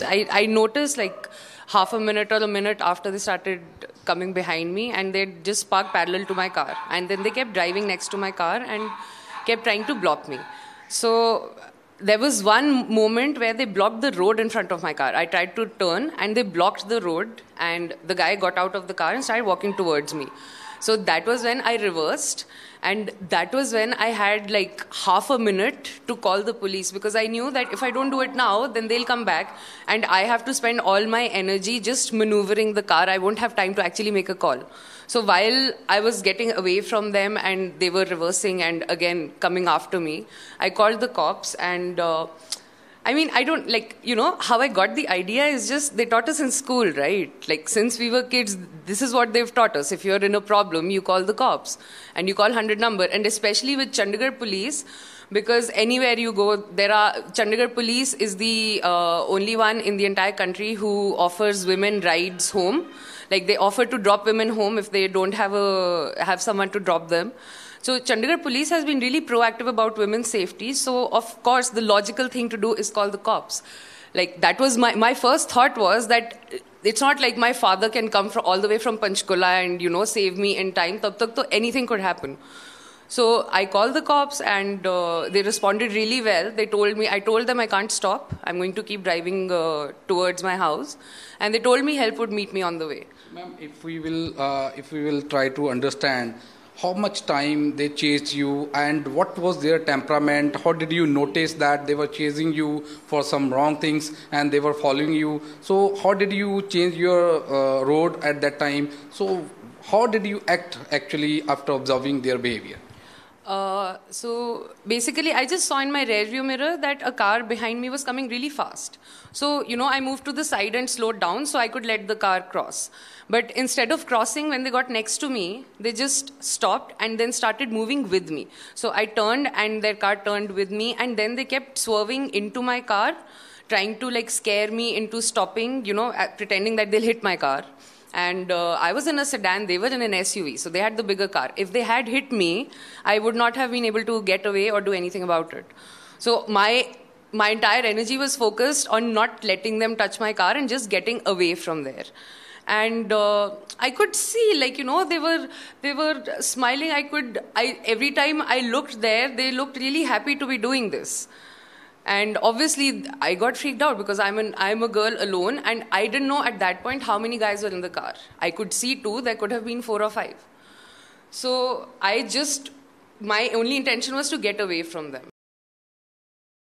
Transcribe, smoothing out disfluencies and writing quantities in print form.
I noticed like half a minute or a minute after they started coming behind me, and they just parked parallel to my car. And then they kept driving next to my car and kept trying to block me. So there was one moment where they blocked the road in front of my car. I tried to turn and they blocked the road, and the guy got out of the car and started walking towards me. So that was when I reversed, and that was when I had like half a minute to call the police, because I knew that if I don't do it now, then they'll come back and I have to spend all my energy just maneuvering the car. I won't have time to actually make a call. So while I was getting away from them and they were reversing and again coming after me, I called the cops. And I mean, I don't, like, you know, how I got the idea is just they taught us in school, right? Like, since we were kids, this is what they've taught us. If you're in a problem, you call the cops and you call 100 number. And especially with Chandigarh police, because anywhere you go, Chandigarh police is the only one in the entire country who offers women rides home. Like, they offer to drop women home if they don't have someone to drop them. So Chandigarh police has been really proactive about women's safety. So of course, the logical thing to do is call the cops. Like, that was my first thought was that it's not like my father can come all the way from Panchkula and, you know, save me in time. Tab tak to anything could happen. So I called the cops and they responded really well. I told them I can't stop. I'm going to keep driving towards my house. And they told me help would meet me on the way. Ma'am, if we will try to understand how much time they chased you and what was their temperament, how did you notice that they were chasing you for some wrong things and they were following you? So how did you change your road at that time? So how did you act actually after observing their behavior? So basically, I just saw in my rearview mirror that a car behind me was coming really fast. So, you know, I moved to the side and slowed down so I could let the car cross. But instead of crossing, when they got next to me, they just stopped and then started moving with me. So I turned and their car turned with me, and then they kept swerving into my car, trying to like scare me into stopping, you know, pretending that they'll hit my car. And I was in a sedan, they were in an SUV, so they had the bigger car. If they had hit me, I would not have been able to get away or do anything about it. So my entire energy was focused on not letting them touch my car and just getting away from there. And I could see, like, you know, they were smiling. Every time I looked there, they looked really happy to be doing this. And obviously, I got freaked out because I'm a girl alone, and I didn't know at that point how many guys were in the car. I could see 2, there could have been 4 or 5. So my only intention was to get away from them.